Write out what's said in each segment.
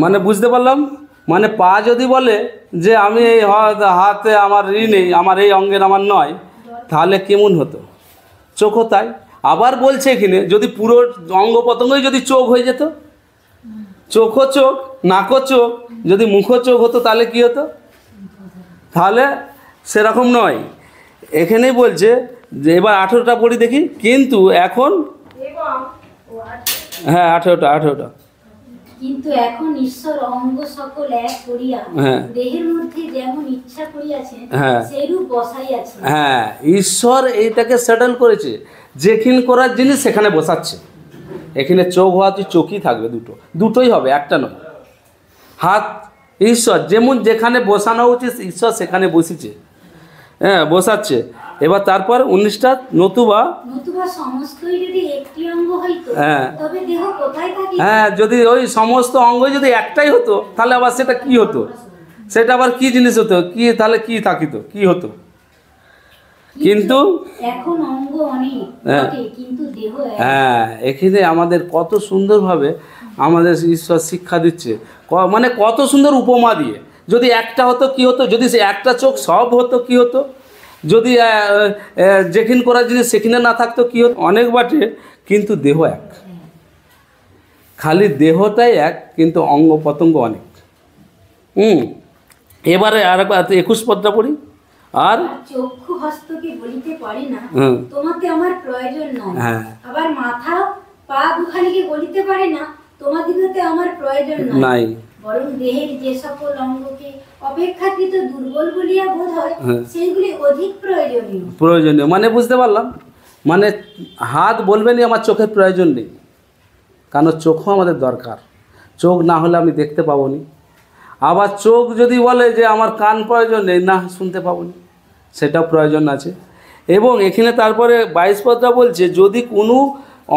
মানে বুঝতে পারলাম, মানে পা যদি বলে যে আমি এই হাতে আমার নেই, আমার এই অঙ্গের আমার নয়, তাহলে কেমন হতো? চোখও তাই। আবার বলছে এখানে যদি পুরো অঙ্গ প্রত্যঙ্গই যদি চোখ হয়ে যেত, চোখও চোখ, নাকও চোখ, যদি মুখও চোখ হতো তাহলে কি হতো? তাহলে সেরকম নয়। এখানেই বলছে যে এবার 18টা পড়ি দেখি। কিন্তু এখন, হ্যাঁ 18টা কিন্তু এখন ঈশ্বর অঙ্গ সকল এক করিয়া দেহের মধ্যে যেমন ইচ্ছা করিয়াছেন সেইরূপ বসাইয়াছেন। হ্যাঁ, ঈশ্বর এইটাকে সেটেল করেছে, যেখানে করার জিনিস সেখানে বসাচ্ছে। এখানে চোখ হওয়াতে চোখই থাকবে, দুটোই হবে, একটা নয়। হাত ঈশ্বর যেমন যেখানে বসানো উচিত ঈশ্বর সেখানে বসিছে, হ্যাঁ বসাচ্ছে। এবার তারপর 19টা নতুবা সমস্তই যদি একটি অঙ্গ হইতো তবে দেহ কোথায় থাকিত? হ্যাঁ, যদি ওই সমস্ত অঙ্গই যদি একটাই হতো তাহলে আবার সেটা কি হতো? সেটা আবার কি জিনিস হতো? কি তাহলে কি থাকিত, কি হতো? কিন্তু এখন অঙ্গ অনেক কিন্তু দেহ এক। হ্যাঁ, এখানে আমাদের কত সুন্দরভাবে আমাদের ঈশ্বর শিক্ষা দিচ্ছে, মানে কত সুন্দর উপমা দিয়ে। যদি একটা হতো কি হতো? যদি সে একটা চোখ সব হতো কি হতো? যদি যেখানে করার জিনিস সেখানে না থাকতো কি হতো? অনেক বাটে, কিন্তু দেহ এক। খালি দেহটাই এক, কিন্তু অঙ্গ প্রত্যঙ্গ অনেক। এবারে আর 21 পদটা পড়ি। আর চক্ষু হস্তকে বলিতে পারি না তোমাকে আমার প্রয়োজন নাই, আবার মাথা পা দুখানিকে বলিতে পারে না তোমাদিগতে আমার প্রয়োজন নাই, বরং দেহের যে সকল অঙ্গকে অপেক্ষাকৃত দুর্বল বলিয়া বোধ হয় সেইগুলি অধিক প্রয়োজনীয়। মানে বুঝতে পারলাম, মানে হাত বলবেনি আমার চোখের প্রয়োজন নেই, কারণ চোখও আমাদের দরকার। চোখ না হলে আমি দেখতে পাবো নি। আবার চোখ যদি বলে যে আমার কান প্রয়োজন নেই, না শুনতে পাবো নি, সেটাও প্রয়োজন আছে। এবং এখানে তারপরে 22 পদটা বলছে যদি কোনো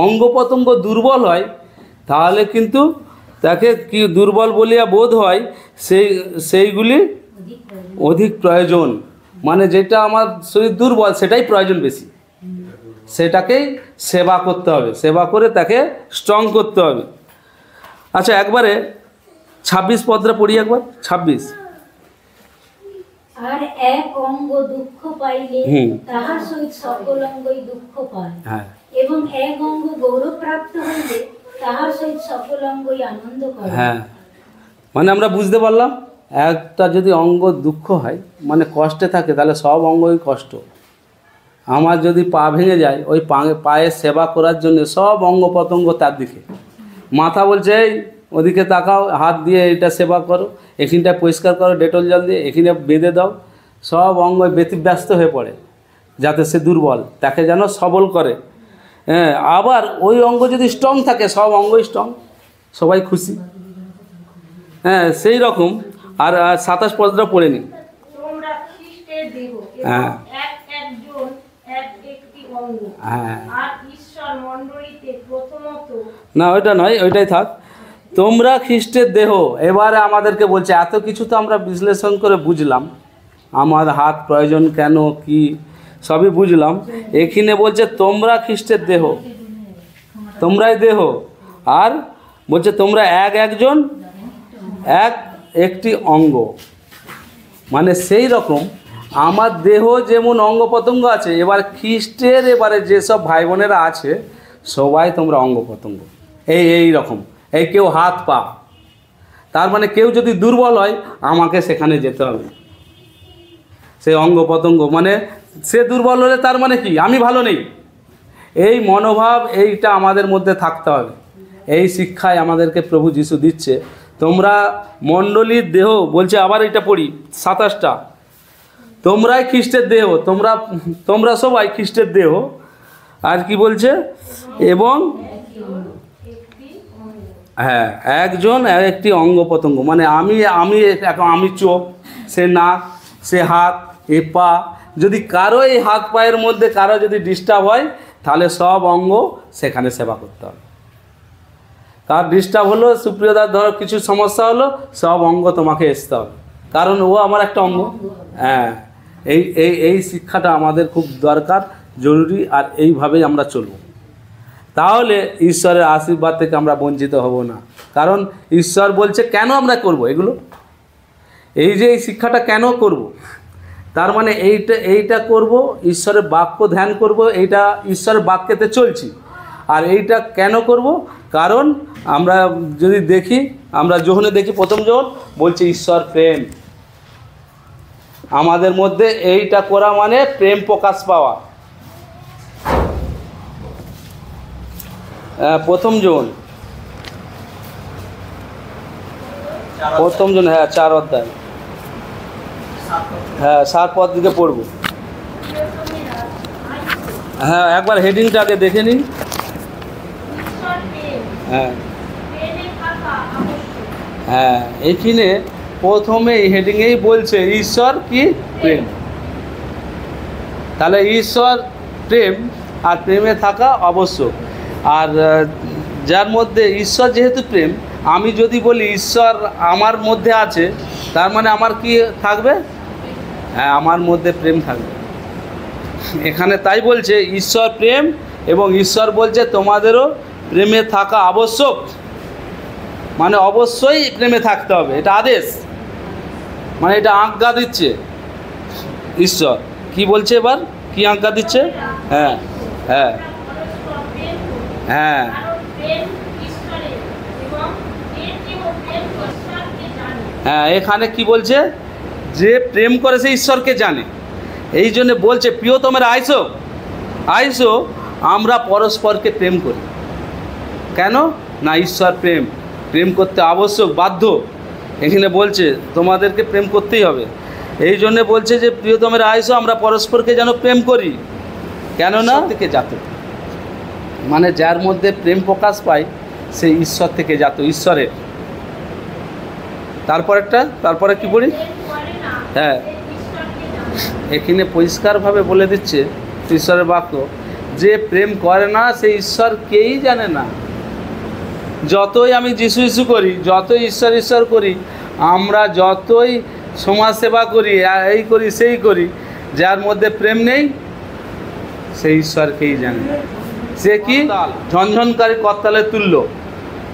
অঙ্গ প্রত্যঙ্গ দুর্বল হয় তাহলে কিন্তু তাকে কি দুর্বল বলিয়া বোধ হয় সেইগুলি অধিক প্রয়োজন। মানে যেটা আমার শরীর দুর্বল সেটাই প্রয়োজন বেশি, সেটাকেই সেবা করতে হবে, সেবা করে তাকে স্ট্রং করতে হবে। আচ্ছা, একবারে 26 পদটা পড়ি একবার। 26 আর এক অঙ্গ দুঃখ পাইলে তাহার সহিত সকল অঙ্গই দুঃখ পায়, এবং এক অঙ্গ গৌরব প্রাপ্ত হইলে তাহার সহিত সকল অঙ্গই আনন্দ করে। হ্যাঁ, মানে আমরা বুঝতে পারলাম একটা যদি অঙ্গ দুঃখ হয় মানে কষ্টে থাকে তাহলে সব অঙ্গই কষ্ট। আমার যদি পা ভেঙে যায় ওই পায়ের সেবা করার জন্য সব অঙ্গ প্রত্যঙ্গ তার দিকে। মাথা বলছে এই ওদিকে তাকাও, হাত দিয়ে এটা সেবা করো, এখানটা পরিষ্কার করো ডেটল জল দিয়ে, এখানে বেঁধে দাও। সব অঙ্গ ব্যতিব্যস্ত হয়ে পড়ে যাতে সে দুর্বল তাকে যেন সবল করে। হ্যাঁ, আবার ওই অঙ্গ যদি স্ট্রং থাকে সব অঙ্গই স্ট্রং, সবাই খুশি। হ্যাঁ, সেই রকম। আর 27 পদটা পড়ে নি। হ্যাঁ না, ওইটা নয়, ওইটাই থাক। তোমরা খ্রিস্টের দেহ। এবারে আমাদেরকে বলছে এত কিছু তো আমরা বিশ্লেষণ করে বুঝলাম, আমার হাত প্রয়োজন কেন কি সবই বুঝলাম। এখানে বলছে তোমরা খ্রিস্টের দেহ, তোমরাই দেহ। আর বলছে তোমরা একজন একটি অঙ্গ। মানে সেই রকম আমার দেহ যেমন অঙ্গ প্রত্যঙ্গ আছে, এবার খ্রিস্টের এবারে যেসব ভাই বোনেরা আছে সবাই তোমরা অঙ্গ প্রত্যঙ্গ। এই রকম, এই কেউ হাত পা, তার মানে কেউ যদি দুর্বল হয় আমাকে সেখানে যেতে হবে। সেই অঙ্গ প্রত্যঙ্গ মানে সে দুর্বল হলে তার মানে কি আমি ভালো নেই, এই মনোভাব এইটা আমাদের মধ্যে থাকতে হবে। এই শিক্ষায় আমাদেরকে প্রভু যিশু দিচ্ছে। তোমরা মণ্ডলীর দেহ বলছে। আবার এটা পড়ি 27টা, তোমরাই খ্রিস্টের দেহ, তোমরা সবাই খ্রিস্টের দেহ। আর কি বলছে? এবং হ্যাঁ একজন একটি অঙ্গ প্রত্যঙ্গ। মানে আমি চোখ, সে নাক, সে হাত, এ পা। যদি কারো এই হাত পায়ের মধ্যে কারো যদি ডিস্টার্ব হয় তাহলে সব অঙ্গ সেখানে সেবা করতে হবে। কার ডিস্টার্ব হলো, সুপ্রিয়দার ধরো কিছু সমস্যা হলো, সব অঙ্গ তোমাকে আসতে হবে, কারণ ও আমার একটা অঙ্গ। হ্যাঁ, এই শিক্ষাটা আমাদের খুব দরকার, জরুরি। আর এইভাবেই আমরা চলব। তাহলে ঈশ্বরের আশীর্বাদ থেকে আমরা বঞ্চিত হব না। কারণ ঈশ্বর বলছে কেন আমরা করব এগুলো, এই যে এই শিক্ষাটা কেন করব, তার মানে এইটা করব, ঈশ্বরের বাক্য ধ্যান করব, এইটা ঈশ্বরের বাক্যেতে চলছি। আর এইটা কেন করব, কারণ আমরা যদি দেখি, আমরা যোহনে দেখি, প্রথম যোহন বলছে ঈশ্বর প্রেম। আমাদের মধ্যে এইটা করা মানে প্রেম প্রকাশ পাওয়া। প্রথম যোহন, হ্যাঁ 4 অধ্যায়, হ্যাঁ 7 পদ দিকে পড়ব। হ্যাঁ একবার হেডিংটা আগে দেখে নিন। হ্যাঁ হ্যাঁ এইখানে প্রথমে হেডিংয়েই বলছে ঈশ্বর কি প্রেম। তাহলে ঈশ্বর প্রেম, আর প্রেমে থাকা আবশ্যক। আর যার মধ্যে ঈশ্বর যেহেতু প্রেম, আমি যদি বলি ঈশ্বর আমার মধ্যে আছে, তার মানে আমার কি থাকবে? হ্যাঁ আমার মধ্যে প্রেম থাকবে। এখানে তাই বলছে ঈশ্বর প্রেম, এবং ঈশ্বর বলছে তোমাদেরও প্রেমে থাকা আবশ্যক, মানে অবশ্যই প্রেমে থাকতে হবে, এটা আদেশ, মানে এটা আজ্ঞা দিচ্ছে ঈশ্বর। কি বলছে এবার, কি আজ্ঞা দিচ্ছে? হ্যাঁ হ্যাঁ হ্যাঁ হ্যাঁ এখানে কি বলছে, যে প্রেম করে সে ঈশ্বরকে জানে। এই জন্য বলছে প্রিয় তোমরা আইসো, আইসো আমরা পরস্পরকে প্রেম করি। কেন না, ঈশ্বর প্রেম, প্রেম করতে আবশ্যক, বাধ্য। এখানে বলছে তোমাদেরকে প্রেম করতেই হবে। এই জন্যে বলছে যে প্রিয় তোমরা আইসো আমরা পরস্পরকে যেন প্রেম করি, কেননা থেকে জাত, মানে যার মধ্যে প্রেম প্রকাশ পায় সে ঈশ্বর থেকে জাত, ঈশ্বরের। তারপরে কি বলি, হ্যাঁ এখানে পরিষ্কারভাবে বলে দিচ্ছে ঈশ্বরের বাক্য, যে প্রেম করে না সে ঈশ্বরকেই জানে না। যতই আমি যিশু যিশু করি, যতই ঈশ্বর ঈশ্বর করি, আমরা যতই সমাজ সেবা করি, এই করি সেই করি, যার মধ্যে প্রেম নেই সে ঈশ্বরকেই জানে না। সে কি ঝনঝনকারী করতালের তুল্য,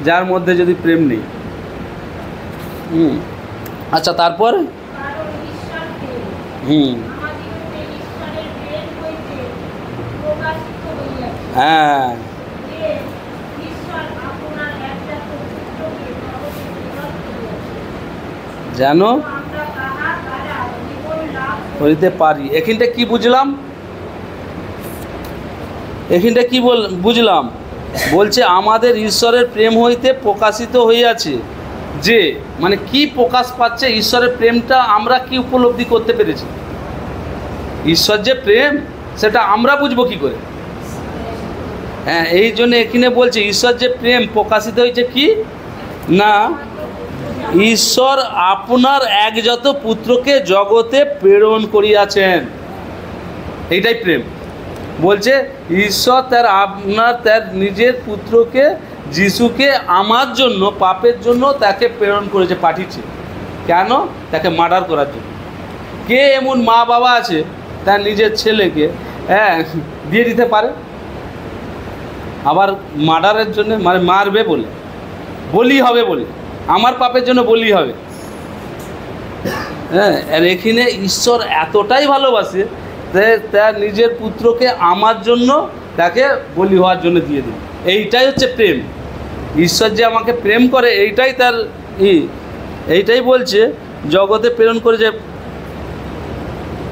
যার মধ্যে যদি প্রেম নেই। আচ্ছা তারপর হ্যাঁ যেন করিতে পারি। এখানটা কি বুঝলাম, এখানটা কি বুঝলাম, বলছে আমাদের ঈশ্বরের প্রেম হইতে প্রকাশিত হইয়াছে, যে মানে কি প্রকাশ পাচ্ছে, ঈশ্বরের প্রেমটা আমরা কি উপলব্ধি করতে পেরেছি। ঈশ্বর যে প্রেম সেটা আমরা বুঝবো কি করে? হ্যাঁ এই জন্য এখানে বলছে ঈশ্বর যে প্রেম প্রকাশিত হয়েছে কি না, ঈশ্বর আপনার একজাত পুত্রকে জগতে প্রেরণ করিয়াছেন, এইটাই প্রেম। বলছে ঈশ্বর তার নিজের পুত্রকে যিশুকে আমার জন্য, পাপের জন্য তাকে প্রেরণ করেছে, পাঠিয়েছে। কেন? তাকে মার্ডার করার জন্য। কে এমন মা বাবা আছে তার নিজের ছেলেকে দিয়ে দিতে পারে, আবার মার্ডারের জন্য, মানে মারবে বলে, বলি হবে বলে, আমার পাপের জন্য বলি হবে। হ্যাঁ আর এখানে ঈশ্বর এতটাই ভালোবাসে যে তার নিজের পুত্রকে আমার জন্য তাকে বলি হওয়ার জন্য দিয়ে দিল। এইটাই হচ্ছে প্রেম। ঈশ্বর যে আমাকে প্রেম করে, এইটাই তার এইটাই বলছে জগতে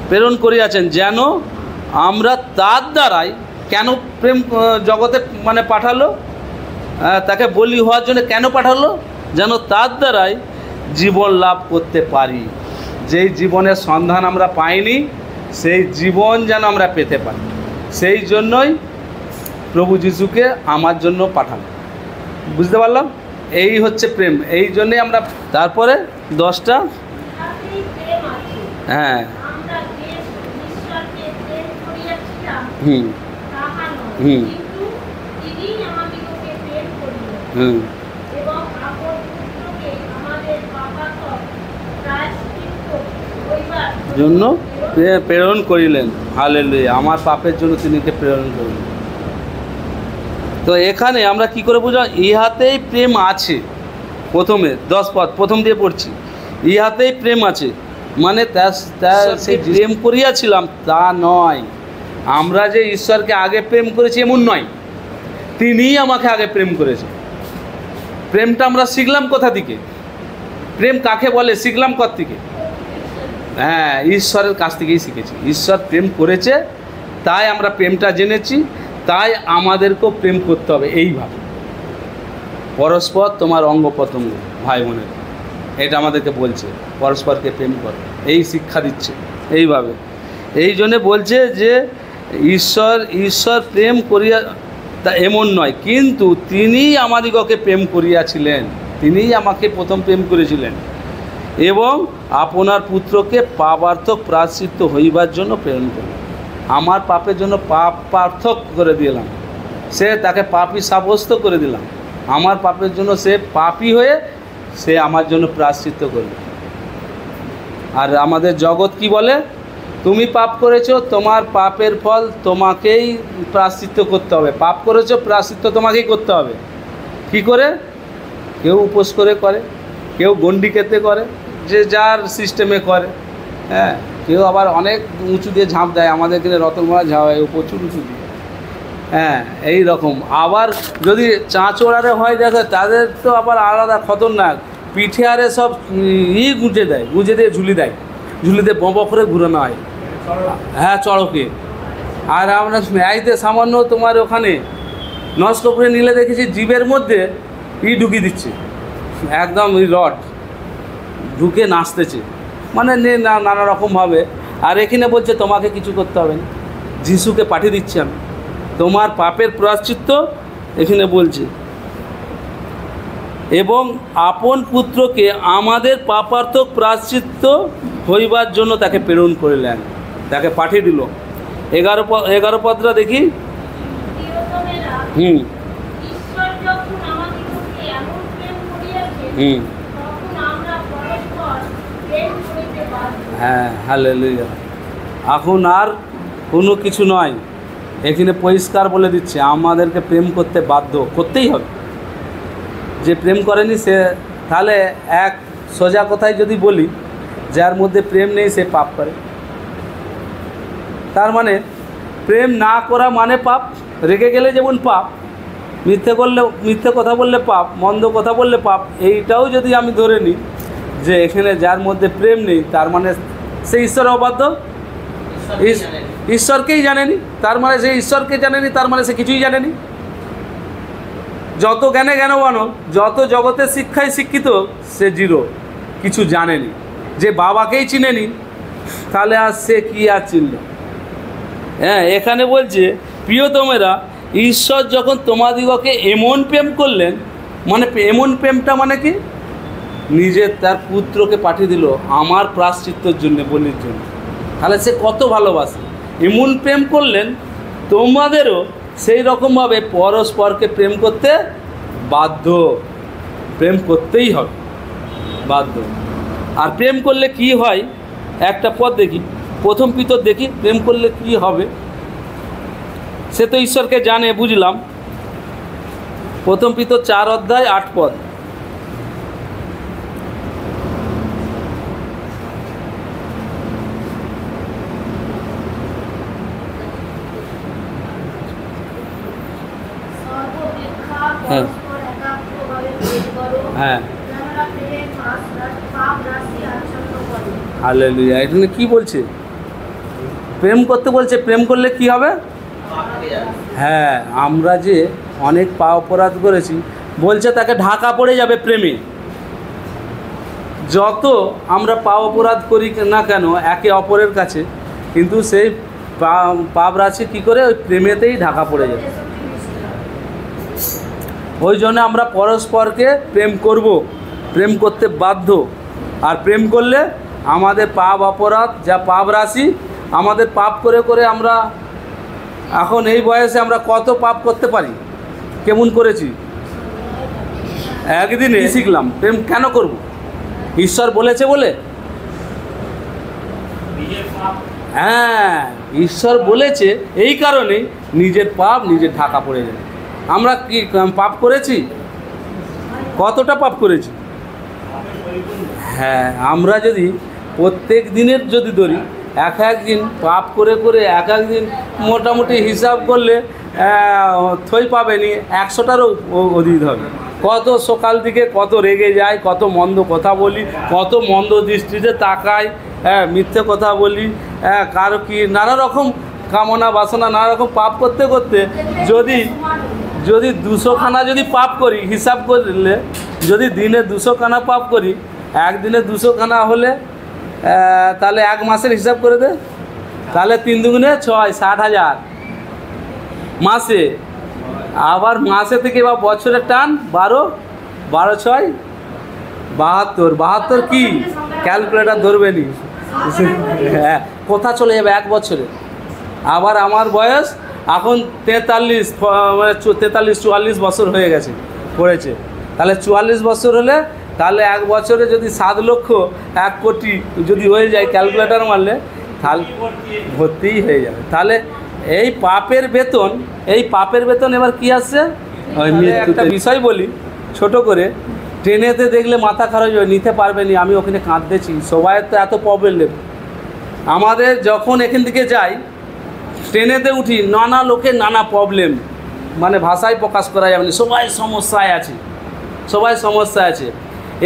প্রেরণ করিয়াছেন, যেন আমরা তার দ্বারাই, কেন প্রেম জগতে মানে পাঠালো, তাকে বলি হওয়ার জন্য কেন পাঠালো, যেন তার দ্বারাই জীবন লাভ করতে পারি। যেই জীবনের সন্ধান আমরা পাইনি সেই জীবন যেন আমরা পেতে পারি, সেই জন্যই প্রভু যিশুকে আমার জন্য পাঠানো। বুঝতে পারলাম? এই হচ্ছে প্রেম। এই জন্যে আমরা তারপরে 10টা হ্যাঁ হুম হুম হুম জন্য প্রেরণ করিলেন। হালেলুয়া, আমার পাপের জন্য তিনিকে প্রেরণ করলেন। তো এখানে আমরা কি করে বুঝলাম? ইহাতেই প্রেম আছে। প্রথমে 10 পদ প্রথম দিয়ে পড়ছি, ইহাতেই প্রেম আছে, মানে সেই প্রেম করিয়াছিলাম তা নয়। আমরা যে ঈশ্বরকে আগে প্রেম করেছি এমন নয়, তিনিই আমাকে আগে প্রেম করেছে। প্রেমটা আমরা শিখলাম কোথা থেকে? প্রেম কাকে বলে শিখলাম কোথা থেকে? হ্যাঁ, ঈশ্বরের কাছ থেকেই শিখেছি। ঈশ্বর প্রেম করেছে, তাই আমরা প্রেমটা জেনেছি, তাই আমাদেরকেও প্রেম করতে হবে এইভাবে। পরস্পর তোমার অঙ্গ প্রত্যঙ্গ, ভাই বোনের, এটা আমাদেরকে বলছে পরস্পরকে প্রেম করো, এই শিক্ষা দিচ্ছে এইভাবে। এই জন্যে বলছে যে ঈশ্বর প্রেম করিয়া তা এমন নয়, কিন্তু তিনি আমাদিগকে প্রেম করিয়াছিলেন, তিনিই আমাকে প্রথম প্রেম করেছিলেন, এবং আপনার পুত্রকে পাপার্থক প্রায়শ্চিত্ত হইবার জন্য প্রেরণ করলেন। আমার পাপের জন্য পাপ পার্থক করে দিলাম, সে তাকে পাপী সাব্যস্ত করে দিলাম। আমার পাপের জন্য সে পাপী হয়ে সে আমার জন্য প্রায়শ্চিত্ত করবে। আর আমাদের জগৎ কি বলে? তুমি পাপ করেছো, তোমার পাপের ফল তোমাকেই প্রায়শ্চিত্ত করতে হবে। পাপ করেছো, প্রায়শ্চিত্ত তোমাকেই করতে হবে। কি করে? কেউ উপোস করে, কেউ গণ্ডি কেটে করে, যে যার সিস্টেমে করে। হ্যাঁ, কেউ আবার অনেক উঁচু দিয়ে ঝাঁপ দেয়, আমাদের এখানে রতনমালা ঝাঁপ হয় প্রচুর উঁচু দিয়ে। হ্যাঁ, এই রকম। আবার যদি চাঁচোড়ারে হয়, দেখো তাদের তো আবার আলাদা খতরনাক, পিঠে আরে সব গুঁজে দেয়, গুঁজে দিয়ে ঝুলি দেয়, ঝুলি দিয়ে বঁ করে ঘুরানো হয়। হ্যাঁ, চড়কে। আর আমরা আইতে সামান্য তোমার ওখানে নস্কপুরে নিলে দেখেছি জীবের মধ্যে ঢুকিয়ে দিচ্ছে, একদম ওই রড ঢুকে নাচতেছে, মানে নানা রকমভাবে। আর এখানে বলছে তোমাকে কিছু করতে হবে না, যিশুকে পাঠিয়ে দিচ্ছি আমি, তোমার পাপের প্রায়শ্চিত্ত এখানে বলছে, এবং আপন পুত্রকে আমাদের পাপার্থক প্রায়শ্চিত্ত হইবার জন্য তাকে প্রেরণ করিলেন, তাকে পাঠিয়ে দিল। 11 পদটা দেখি। হ্যাঁ, হালেলুয়া। এখন আর কোনো কিছু নয়, এখানে পরিষ্কার বলে দিচ্ছে আমাদেরকে প্রেম করতে বাধ্য, করতেই হবে। যে প্রেম করেনি সে, তাহলে এক সোজা কথায় যদি বলি, যার মধ্যে প্রেম নেই সে পাপ করে। তার মানে প্রেম না করা মানে পাপ। রেগে গেলে যেমন পাপ, মিথ্যে কথা বললে পাপ, মন্দ কথা বললে পাপ। এইটাও যদি আমি ধরে নিই যে এখানে যার মধ্যে প্রেম নেই, তার মানে সে ঈশ্বর অবাধ্য, ঈশ্বরকেই জানেনি। তার মানে সে ঈশ্বরকে জানেনি, তার মানে সে কিছুই জানেনি। যত জ্ঞানবান হোক, যত জগতের শিক্ষায় শিক্ষিত, সে জিরো, কিছু জানেনি। যে বাবাকেই চিনেনি, তাহলে আর সে কী আর চিনল? হ্যাঁ, এখানে বলছে প্রিয়তমেরা, ঈশ্বর যখন তোমাদিগকে এমন প্রেম করলেন, মানে এমন প্রেমটা মানে কি? নিজের তার পুত্রকে পাঠিয়ে দিল আমার প্রায়শ্চিত্তর জন্য, বলির জন্য। তাহলে সে কত ভালোবাসে, এমন প্রেম করলেন। তোমাদেরও সেই রকমভাবে পরস্পরকে প্রেম করতে বাধ্য, প্রেম করতেই হবে, বাধ্য। আর প্রেম করলে কি হয়? একটা পদ দেখি, প্রথম পিতর দেখি, প্রেম করলে কি হবে। সে তো ঈশ্বরকে জানে, বুঝলাম। প্রথম পিতর 4 অধ্যায় 8 পদ। হ্যাঁ, হ্যাঁ, হালেলুয়া। এখানে কি বলছে? প্রেম করতে বলছে। প্রেম করলে কি হবে? হ্যাঁ, আমরা যে অনেক পাপ অপরাধ করেছি, বলছে তাকে ঢাকা পড়ে যাবে প্রেমে। যত আমরা পাপ অপরাধ করি না কেন একে অপরের কাছে, কিন্তু সেই পাপ রাশি কী করে? ওই প্রেমেতেই ঢাকা পড়ে যাবে। ওই জন্য আমরা পরস্পরকে প্রেম করব, প্রেম করতে বাধ্য। আর প্রেম করলে আমাদের পাপ অপরাধ, যা পাপ রাশি, আমাদের পাপ করে করে আমরা এখন এই বয়সে আমরা কত পাপ করতে পারি, কেমন করেছি। একদিনে শিখলাম প্রেম কেন করব? ঈশ্বর বলেছে বলে। হ্যাঁ, ঈশ্বর বলেছে, এই কারণে নিজের পাপ নিজে ঢাকা পড়ে যায়। আমরা কি পাপ করেছি? কতটা পাপ করেছি? হ্যাঁ, আমরা যদি প্রত্যেক দিনের যদি ধরি, এক দিন পাপ করে করে এক দিন মোটামুটি হিসাব করলে থই পাবেনি, 100টারও অধিক হবে। কত সকাল দিকে কত রেগে যায়, কত মন্দ কথা বলি, কত মন্দ দৃষ্টিতে তাকাই, মিথ্যে কথা বলি, কারো কি নানা রকম কামনা বাসনা নানা রকম পাপ করতে করতে যদি 200খানা যদি পাপ করি, হিসাব করলে যদি দিনে 200খানা পাপ করি, একদিনে 200খানা হলে তাহলে 1 মাসের হিসাব করে দে, তাহলে 3 দুগুণে 6, 60,000 মাসে। আবার মাসে থেকে বা বছরের টান 12, 12 6 72 কি ক্যালকুলেটার ধরবে নি? হ্যাঁ, কোথা চলে যাবে 1 বছরে। আবার আমার বয়স এখন 43-44 বছর হয়ে গেছে, পড়েছে। তাহলে 44 বছর হলে তাহলে 1 বছরে যদি 7 লক্ষ 1 কোটি যদি হয়ে যায় ক্যালকুলেটার মারলে, তাহলে ভর্তিই হয়ে যাবে। তাহলে এই পাপের বেতন এবার কি আসছে? একটা বিষয় বলি ছোট করে, ট্রেনেতে দেখলে মাথা খারাপ হয়ে নিতে পারবে নি, আমি ওখানে কাঁদতেছি, সবাই তো এত প্রবলেম। আমাদের যখন এখান থেকে যাই, ট্রেনেতে উঠি, নানা লোকের নানা প্রবলেম, মানে ভাষায় প্রকাশ করা যাবে না, সবাই সমস্যায় আছে।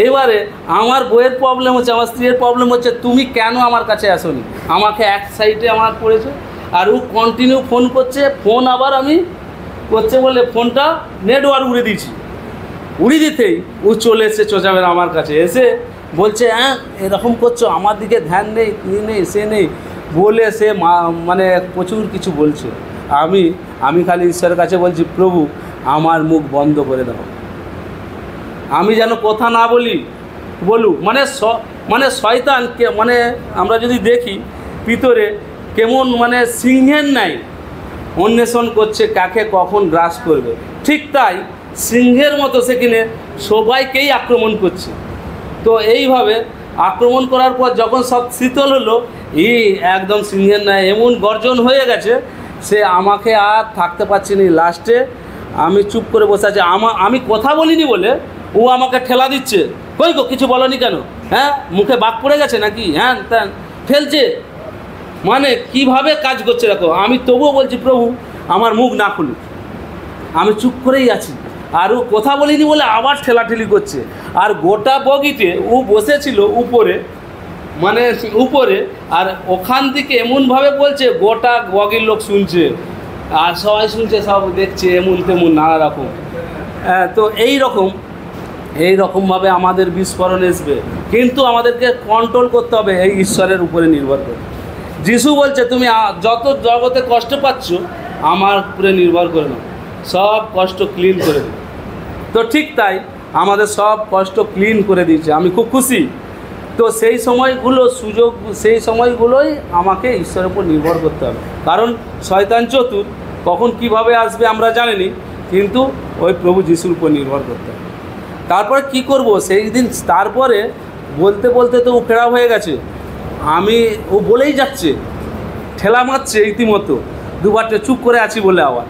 এইবারে আমার বইয়ের প্রবলেম হচ্ছে, আমার স্ত্রীর প্রবলেম হচ্ছে, তুমি কেন আমার কাছে আসোনি? আমাকে এক সাইডে আমার পড়েছে, আর ও কন্টিনিউ ফোন করছে, ফোন আবার আমি করছে বলে ফোনটা নেটওয়ার্ক উড়িয়ে দিতেই ও চলে এসে চোচাবেন আমার কাছে, এসে বলছে এরকম করছো, আমার দিকে ধ্যান নেই, সে নেই বলে সে মানে প্রচুর কিছু বলছে। আমি খালি ঈশ্বরের কাছে বলছি, প্রভু আমার মুখ বন্ধ করে দাও, আমি যেন কথা না বলুক। মানে শয়তানকে, মানে আমরা যদি দেখি ভিতরে কেমন মানে সিংহের নাই অন্বেষণ করছে কাকে কখন গ্রাস করবে, ঠিক তাই সিংহের মতো সেখানে সবাইকেই আক্রমণ করছে। তো এইভাবে আক্রমণ করার পর যখন সব শীতল হলো, একদম সিংহের নাই এমন গর্জন হয়ে গেছে, সে আমাকে আর থাকতে পারছি না। লাস্টে আমি চুপ করে বসে আছি, আমি কথা বলিনি বলে ও আমাকে ঠেলা দিচ্ছে, কই গো কিছু বলনি কেন? হ্যাঁ, মুখে বাক পড়ে গেছে নাকি? হ্যাঁ, ফেলছে, মানে কিভাবে কাজ করছে দেখো। আমি তবুও বলছি, প্রভু আমার মুখ না খুলুক, আমি চুপ করেই আছি। আর ও কথা বলিনি বলে আবার ঠেলাঠেলি করছে। আর গোটা বগিতে ও বসেছিল উপরে, আর ওখান থেকে এমনভাবে বলছে গোটা বগির লোক শুনছে, আর সবাই শুনছে, সব দেখছে, এমন তেমন নানা রকম। তো এইরকমভাবে আমাদের বিস্ফোরণ আসবে, কিন্তু আমাদেরকে কন্ট্রোল করতে হবে এই ঈশ্বরের উপরে নির্ভর করে। যিশু বলছে, তুমি যত জগতে কষ্ট পাচ্ছ আমার উপরে নির্ভর করে নাও, সব কষ্ট ক্লিন করে দেবে। তো ঠিক তাই আমাদের সব কষ্ট ক্লিন করে দিয়েছে, আমি খুব খুশি। তো সেই সময়গুলোই আমাকে ঈশ্বরের উপর নির্ভর করতে হবে, কারণ শয়তান চতুর, কখন কিভাবে আসবে আমরা জানিনি, কিন্তু ওই প্রভু যিশুর উপর নির্ভর করতে হবে। তারপরে কি করব সেই দিন? তারপরে বলতে বলতে তো ও ফেরা হয়ে গেছে, ও বলেই যাচ্ছে, ঠেলা মারছে রীতিমতো, দুবারটা চুপ করে আছি বলে আবার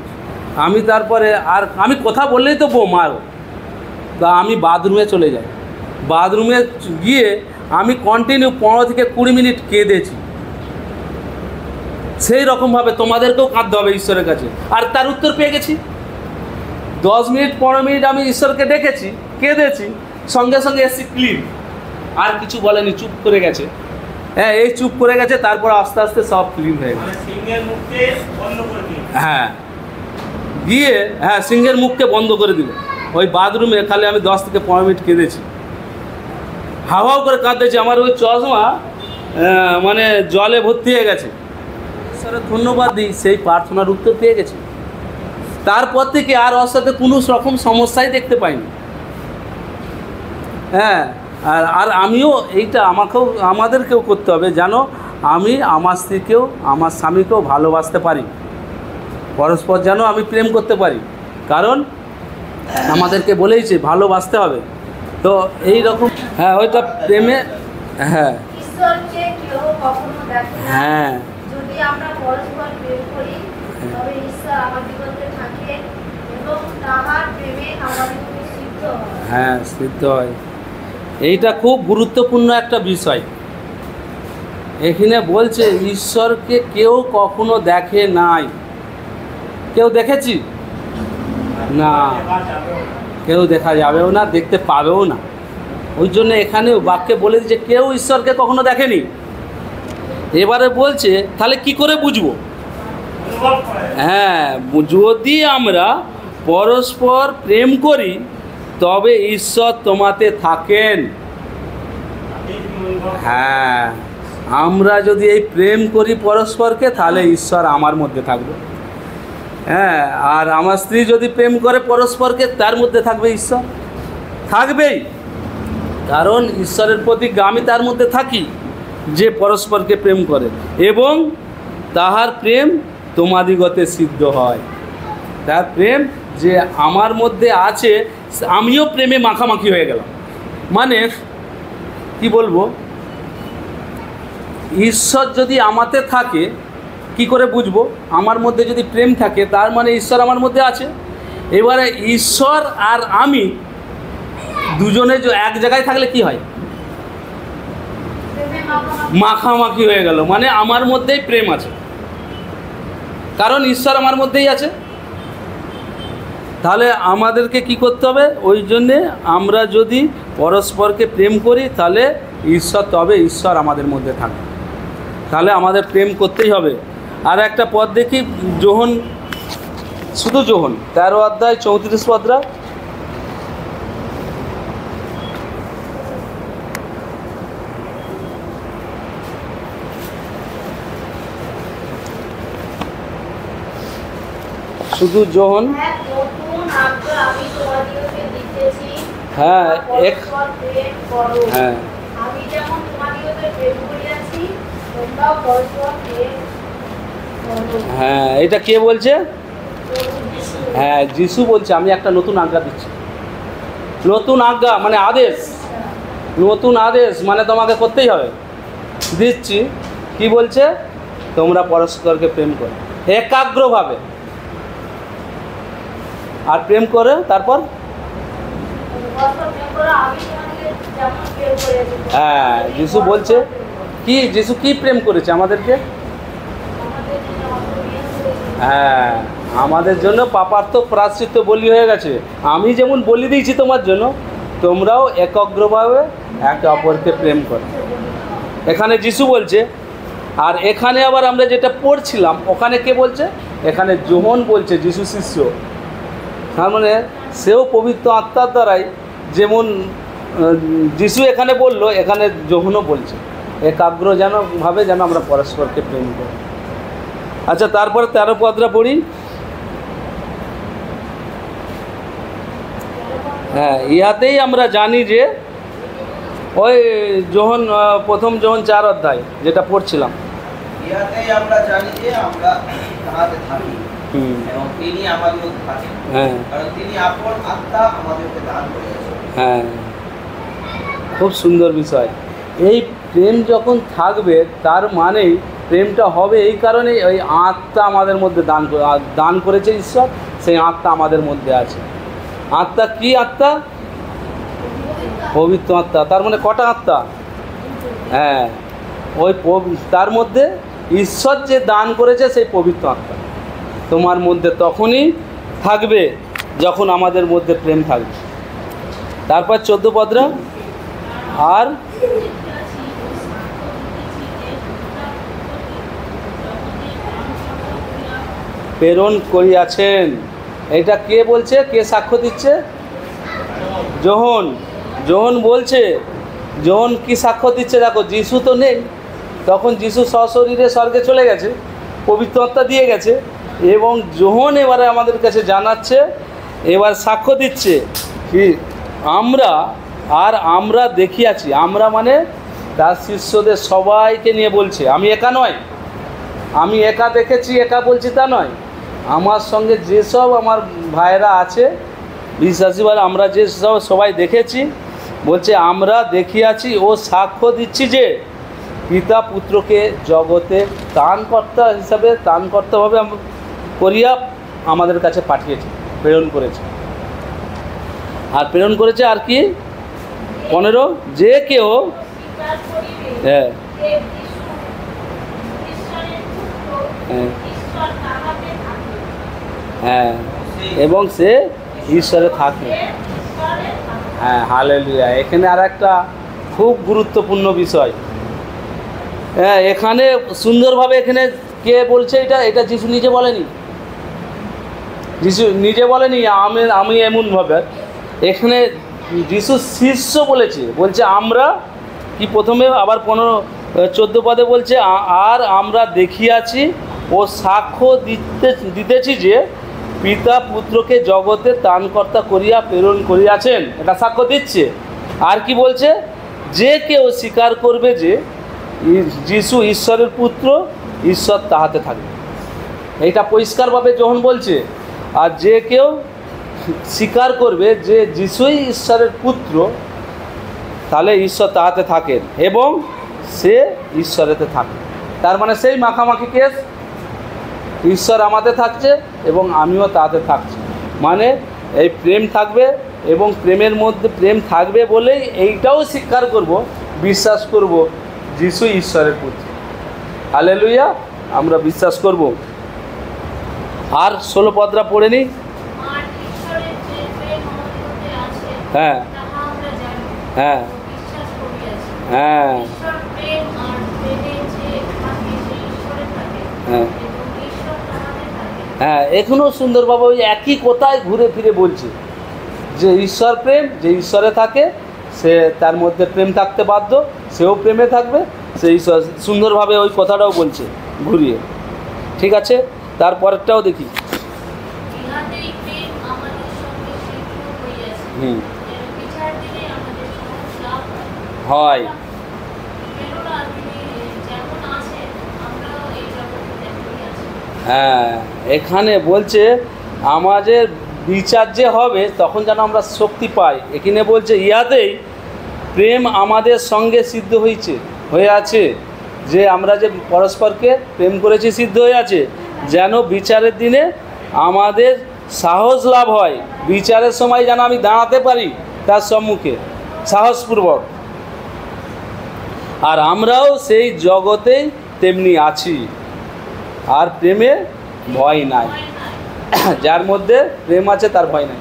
তারপরে আমি কথা বললেই তো মার। তা আমি বাথরুমে চলে যাই, বাথরুমে গিয়ে আমি কন্টিনিউ 15 থেকে 20 মিনিট কেঁদেছি। সেই রকমভাবে তোমাদেরকেও কাঁদতে হবে ঈশ্বরের কাছে, আর তার উত্তর পেয়ে গেছি। 10 মিনিট 15 মিনিট আমি ঈশ্বরকে ডেকেছি, কেঁদেছি, সঙ্গে সঙ্গে এসছি ক্লিন, আর কিছু বলেনি, চুপ করে গেছে। হ্যাঁ, এই চুপ করে গেছে, তারপর আস্তে আস্তে সব ক্লিন হয়ে গেছে। হ্যাঁ, গিয়ে সিংহের মুখকে বন্ধ করে দিল। ওই বাথরুমে খালি আমি 10 থেকে 15 মিনিট কেঁদেছি, হাওয়াও করে কাঁদতেছি, আমার ওই চশমা মানে জলে ভর্তি হয়ে গেছে। স্যার ধন্যবাদ দিই, সেই প্রার্থনার উত্তর পেয়ে গেছি। তারপর থেকে আর ওর সাথে কোনো রকম সমস্যাই দেখতে পাইনি। হ্যাঁ, আর আমিও এইটা আমাদেরকেও করতে হবে, যেন আমি আমার স্ত্রীকেও আমার স্বামীকেও ভালোবাসতে পারি, পরস্পর যেন আমি প্রেম করতে পারি, কারণ আমাদেরকে বলেইছে ভালোবাসতে হবে। তো এই রকম ওইটা প্রেমে ঈশ্বরকে কেউ কখনো দেখে না। যদি আমরা পরস্পর প্রেম করি তবে ঈশ্বর আমাদের মধ্যে থাকে এবং হ্যাঁ সিদ্ধ হয়। এইটা খুব গুরুত্বপূর্ণ একটা বিষয়। এখানে বলছে ঈশ্বরকে কেউ কখনো দেখে নাই। কেউ দেখেছি? না, কেউ দেখা যাবেও না, দেখতে পাবেও না। ওই জন্য এখানেও বাক্যে বলে দিচ্ছে কেউ ঈশ্বরকে কখনো দেখেনি। এবারে বলছে তাহলে কি করে বুঝবো? হ্যাঁ, যদি আমরা পরস্পর প্রেম করি তবে ঈশ্বর তোমাতে থাকেন। হ্যাঁ, আমরা যদি এই প্রেম করি পরস্পরকে তাহলে ঈশ্বর আমার মধ্যে থাকবে। হ্যাঁ, আর আমার স্ত্রী যদি প্রেম করে পরস্পরকে তার মধ্যে থাকবে ঈশ্বর, থাকবেই। কারণ ঈশ্বরের প্রতিজ্ঞা আমি তার মধ্যে থাকি যে পরস্পরকে প্রেম করে, এবং তাহার প্রেম তোমাদিগতে সিদ্ধ হয়। তার প্রেম যে আমার মধ্যে আছে, আমিও প্রেমে মাখামাখি হয়ে গেলাম। মানে কি বলবো, ঈশ্বর যদি আমাতে থাকে কি করে বুঝবো? আমার মধ্যে যদি প্রেম থাকে তার মানে ঈশ্বর আমার মধ্যে আছে। এবারে ঈশ্বর আর আমি দুজনে এক জায়গায় থাকলে কি হয়? মাখামাখি হয়ে গেল, মানে আমার মধ্যেই প্রেম আছে, কারণ ঈশ্বর আমার মধ্যেই আছে। তাহলে আমাদেরকে কি করতে হবে? ওই জন্যে আমরা যদি পরস্পরকে প্রেম করি তাহলে ঈশ্বর আমাদের মধ্যে থাকে, তাহলে আমাদের প্রেম করতেই হবে। আর একটা পদ দেখি, যোহন, শুধু যোহন 13 অধ্যায় 34 পদরা। শুধু যোহন, হ্যাঁ হ্যাঁ হ্যাঁ, এটা কে বলছে? হ্যাঁ, যিশু বলছে আমি একটা নতুন আজ্ঞা দিচ্ছি। নতুন আজ্ঞা মানে আদেশ, নতুন আদেশ মানে তোমাকে করতেই হবে। দিচ্ছি, কি বলছে? তোমরা পরস্পরকে প্রেম করো একাগ্রভাবে, আর প্রেম করে তারপর হ্যাঁ, যিশু বলছে কি, যিশু কি প্রেম করেছে আমাদেরকে? হ্যাঁ, আমাদের জন্য পাপার্থ প্রায়শ্চিত্ত বলি হয়ে গেছে। আমি যেমন বলি দিয়েছি তোমার জন্য, তোমরাও একাগ্রভাবে একে অপরকে প্রেম করো, এখানে যিশু বলছে। আর এখানে আবার আমরা যেটা পড়ছিলাম ওখানে কে বলছে? এখানে যোহন বলছে, যিশু শিষ্য। তার মানে সেও পবিত্র আত্মার দ্বারাই, যেমন যিশু এখানে বললো, এখানে যোহনও বলছে একাগ্র ভাবে যেন আমরা পরস্পরকে প্রেম করি। আচ্ছা, তারপরে 13 পদরা পড়ি। হ্যাঁ, ইহাতেই আমরা জানি যে, ওই যোহন, প্রথম যোহন 4 অধ্যায় যেটা পড়ছিলাম, ইহাতেই আমরা জানি যে আমরা তাহাতে থাকি এবং তিনি আমাদের মধ্যে থাকেন, কারণ তিনি আপন আত্মা আমাদেরকে দান করেছেন। হ্যাঁ, খুব সুন্দর বিষয়। এই প্রেম যখন থাকবে তার মানেই প্রেমটা হবে এই কারণেই ওই আত্মা আমাদের মধ্যে দান করেছে ঈশ্বর, সেই আত্মা আমাদের মধ্যে আছে। আত্মা কি আত্মা? পবিত্র আত্মা। তার মানে কটা আত্মা? হ্যাঁ, ওই তার মধ্যে ঈশ্বর যে দান করেছে সেই পবিত্র আত্মা তোমার মধ্যে তখনই থাকবে যখন আমাদের মধ্যে প্রেম থাকবে। তারপর 14 পদরা, আর প্রেরণ করিয়াছেন। এটা কে বলছে? কে সাক্ষ্য দিচ্ছে? যোহন। যোহন বলছে। যোহন কি সাক্ষ্য দিচ্ছে? দেখো, যিশু তো নেই তখন, যিশু সশরীরে স্বর্গে চলে গেছে, পবিত্র আত্মা দিয়ে গেছে, এবং যোহন এবারে আমাদের কাছে জানাচ্ছে, এবার সাক্ষ্য দিচ্ছে কি আমরা দেখিয়াছি। আমরা মানে তার শিষ্যদের সবাইকে নিয়ে বলছে, আমি একা নয়, আমি একা দেখেছি একা বলছি তা নয়, আমার সঙ্গে যেসব আমার ভাইরা আছে বিশ্বাসী ভাই, আমরা যে সবাই দেখেছি, বলছে আমরা দেখিয়াছি ও সাক্ষ্য দিচ্ছি যে পিতা পুত্রকে জগতে ত্রাণকর্তাভাবে করিয়া আমাদের কাছে পাঠিয়েছে, প্রেরণ করেছে। আর প্রেরণ করেছে আর কি 15, যে কেউ হ্যাঁ হ্যাঁ এবং সে ঈশ্বরে থাকে। হ্যাঁ, হালেলুয়া। এখানে আর একটা খুব গুরুত্বপূর্ণ বিষয়, হ্যাঁ, এখানে সুন্দরভাবে এখানে কে বলছে, এটা যিশু নিজে বলেনি, যিশু নিজে বলেনি আমি এমনভাবে, এখানে যিশু শিষ্য বলছে আমরা কি, প্রথমে আবার 14 পদে বলছে আর আমরা দেখিয়াছি ও সাক্ষ্য দিতেছি যে পিতা পুত্রকে জগতে ত্রাণকর্তা করিয়া প্রেরণ করিয়াছেন, এটা সাক্ষ্য দিচ্ছে। আর কি বলছে, যে কেউ স্বীকার করবে যে যিশু ঈশ্বরের পুত্র, ঈশ্বর তাহাতে থাকবে। এইটা পরিষ্কারভাবে যখন বলছে, আর যে কেউ স্বীকার করবে যে যিশুই ঈশ্বরের পুত্র, তাহলে ঈশ্বর তাহাতে থাকেন এবং সে ঈশ্বরেতে থাকে। তার মানে সেই মাখামাখি কেস, ঈশ্বর আমাতে থাকছে এবং আমিও তাতে থাকছি, মানে এই প্রেম থাকবে এবং প্রেমের মধ্যে প্রেম থাকবে বলেই এইটাও স্বীকার করব, বিশ্বাস করব যিশু ঈশ্বরের পুত্র। হালেলুয়া, আমরা বিশ্বাস করব। আর 16 পদটা পড়ে নিই। হ্যাঁ হ্যাঁ হ্যাঁ হ্যাঁ হ্যাঁ, এখনও সুন্দরভাবে ওই একই কথায় ঘুরে ফিরে বলছে যে ঈশ্বর প্রেম, যে ঈশ্বরে থাকে সে তার মধ্যে প্রেম থাকতে বাধ্য, সেও প্রেমে থাকবে, সে ঈশ্বর। সুন্দরভাবে ওই কথাটাও বলছে ঘুরিয়ে। ঠিক আছে, তারপরেরটাও দেখি। হয়, হ্যাঁ, এখানে বলছে আমাদের বিচার যে হবে তখন যেন আমরা শক্তি পাই। এখানে বলছে ইহাতেই প্রেম আমাদের সঙ্গে সিদ্ধ হয়ে আছে, যে আমরা যে পরস্পরকে প্রেম করেছি সিদ্ধ হয়ে আছে, যেন বিচারের দিনে আমাদের সাহস লাভ হয়, বিচারের সময় যেন আমি দাঁড়াতে পারি তার সম্মুখে সাহসপূর্বক। আর আমরাও সেই জগতেই তেমনি আছি, আর প্রেমে ভয় নাই। যার মধ্যে প্রেম আছে তার ভয় নাই।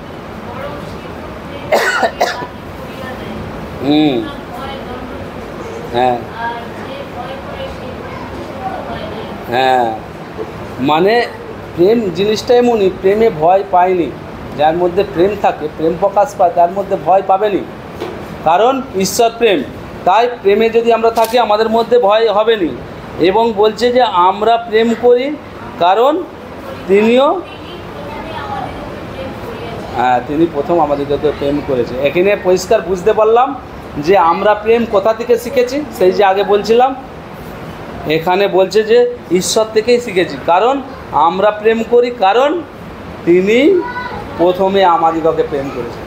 হ্যাঁ হ্যাঁ, মানে প্রেম জিনিসটা এমনই, প্রেমে ভয় পায়নি। যার মধ্যে প্রেম থাকে, প্রেম প্রকাশ পায়, তার মধ্যে ভয় পাবেনি, কারণ ঈশ্বর প্রেম। তাই প্রেমে যদি আমরা থাকি আমাদের মধ্যে ভয় হবে না। এবং বলছে যে আমরা প্রেম করি কারণ তিনিও, হ্যাঁ, তিনি প্রথম আমাদেরকে প্রেম করেছে। এখানে পরিষ্কার বুঝতে পারলাম যে আমরা প্রেম কোথা থেকে শিখেছি, সেই যে আগে বলছিলাম, এখানে বলছে যে ঈশ্বর থেকেই শিখেছি, কারণ আমরা প্রেম করি কারণ তিনি প্রথমে আমাদিগকে প্রেম করেছেন।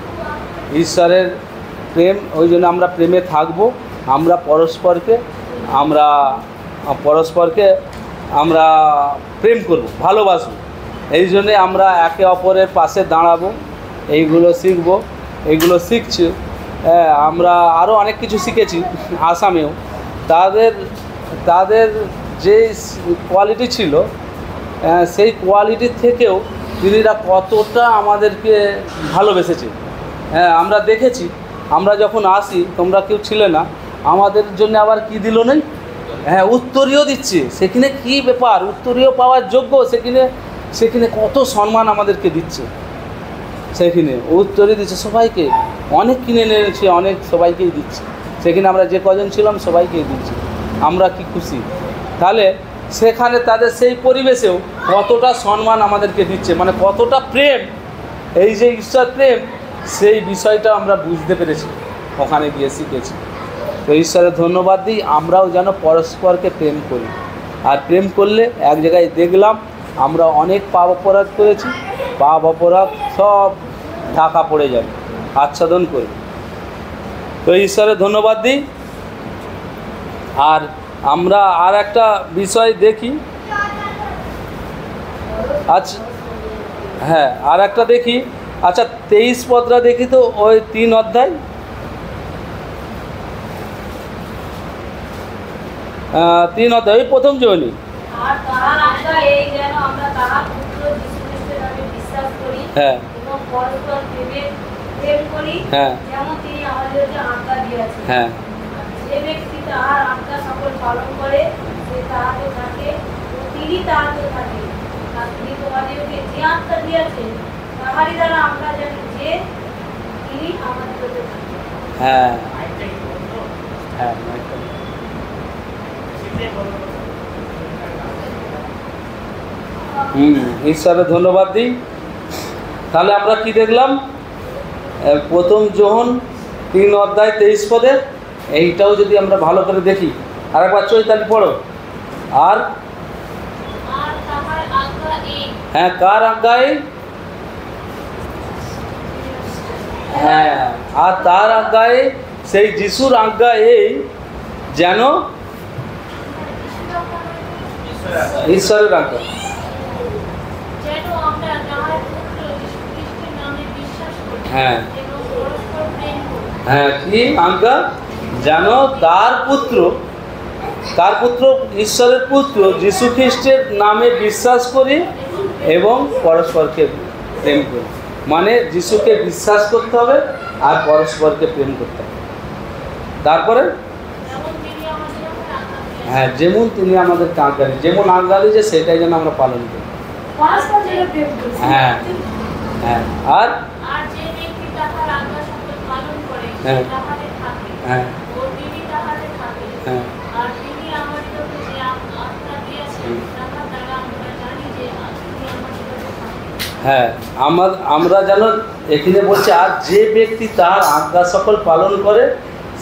ঈশ্বরের প্রেম, ওই জন্য আমরা প্রেমে থাকবো। আমরা পরস্পরকে আমরা প্রেম করব, ভালোবাসব। এই জন্যে আমরা একে অপরের পাশে দাঁড়াবো, এইগুলো শিখবো, এইগুলো শিখছি। আমরা আরও অনেক কিছু শিখেছি আসামেও। তাদের যে কোয়ালিটি ছিল, সেই কোয়ালিটির থেকেও তিনিরা কতটা আমাদেরকে ভালোবেসেছে। হ্যাঁ, আমরা দেখেছি। আমরা যখন আসি, তোমরা কেউ ছিলে না, আমাদের জন্য আবার কি দিল নেই, হ্যাঁ, উত্তরীয় দিচ্ছে। সেখানে কি ব্যাপার, উত্তরীয় পাওয়ার যোগ্য, সেখানে কত সম্মান আমাদেরকে দিচ্ছে। সেখানে উত্তরীয় দিচ্ছে সবাইকে, অনেক কিনে এনেছে, অনেক সবাইকেই দিচ্ছে। সেখানে আমরা যে কজন ছিলাম সবাইকেই দিচ্ছি। আমরা কি খুশি। তাহলে সেখানে তাদের সেই পরিবেশেও কতটা সম্মান আমাদেরকে দিচ্ছে, মানে কতটা প্রেম, এই যে ঈশ্বর প্রেম, সেই বিষয়টা আমরা বুঝতে পেরেছি, ওখানে গিয়ে শিখেছি। তো ঈশ্বরের ধন্যবাদ দিই। আমরাও যেন পরস্পরকে প্রেম করি। আর প্রেম করলে এক জায়গায় দেখলাম আমরা অনেক পাপ অপরাধ করেছি, পাপ অপরাধ সব ঢাকা পড়ে যাবে, আচ্ছাদন করি। তো ঈশ্বরের ধন্যবাদ দিই। আর আমরা আর একটা বিষয় দেখি, আচ্ছা, হ্যাঁ, আর একটা দেখি। আচ্ছা, 23 পদটা দেখি তো, ওই 3 অধ্যায়, 3 অধ্যায়, ওই প্রথম জীবনী। আর তাহার আজ্ঞা এই যেন আমরা তাহার পুত্র যীশু খ্রিস্টের নামে বিশ্বাস করি এবং পরস্পর প্রেম করি, যেমন তিনি আমাদেরকে আজ্ঞা দিয়েছেন। যে ব্যক্তি তাহার আজ্ঞা সকল পালন করে সে তাহাতে থাকে ও তিনি তাহাতে থাকে। আর তিনি তোমাদেরকে যে আজ্ঞা দিয়েছেন তাহারই দ্বারা আমরা জানি যে তিনি আমাদেরকে থাকেন। ঈশ্বরের ধন্যবাদ দিই। তাহলে আমরা কি দেখলাম? প্রথম যোহন 3 অধ্যায় 23 পদে, এইটাও যদি আমরা ভালো করে দেখি, আর একবার চৈতালি পড়ো। আর কার আজ্ঞায়? আর তার আজ্ঞায়, সেই যিশুর আজ্ঞা এই যেন, ঈশ্বরের আজ্ঞা, কি আজ্ঞা? যেন তার পুত্র ঈশ্বরের পুত্র যীশু খ্রিস্টের নামে বিশ্বাস করি এবং পরস্পরকে প্রেম করি। মানে যিশুকে বিশ্বাস করতে হবে আর পরস্পরকে প্রেম করতে হবে। তারপরে যেমন তিনি আমাদেরকে আজ্ঞা দিয়েছেন, যেমন আজ্ঞা দিয়েছে সেটাই যেন আমরা পালন করি। আর আমরা যেন, এখানে বলছে আর যে ব্যক্তি তার আজ্ঞা সকল পালন করে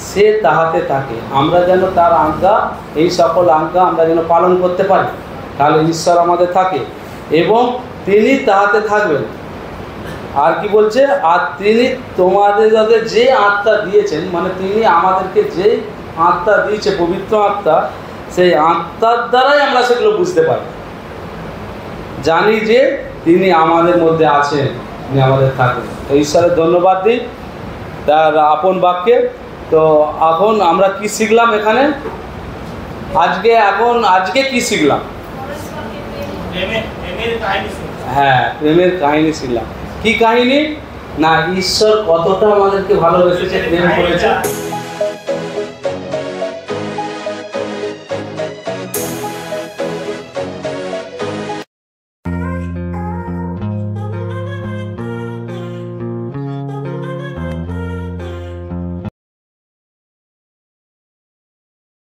সে তাহাতে থাকে। আমরা যেন তার আজ্ঞা, এই সকল আজ্ঞা আমরা যেন পালন করতে পারি, তাহলে ঈশ্বর আমাদের থাকে এবং তিনি তাহাতে থাকবেন। আর কি বলছে? আর তিনি তোমাদের যে আত্মা দিয়েছেন, মানে তিনি আমাদেরকে যে আত্মা দিয়েছে, পবিত্র আত্মা, সেই আত্মার দ্বারাই আমরা সেগুলো বুঝতে পারি, জানি যে তিনি আমাদের মধ্যে আছেন, তিনি আমাদের থাকেন। তো ঈশ্বরের ধন্যবাদ দিই তার আপন বাক্যে। তো এখন আমরা কি শিখলাম এখানে? আজকে কি শিখলাম? প্রেমের কাহিনী শিখলাম। কি কাহিনী? না, ঈশ্বর কতটা আমাদেরকে ভালোবেসেছে, প্রেম করেছে।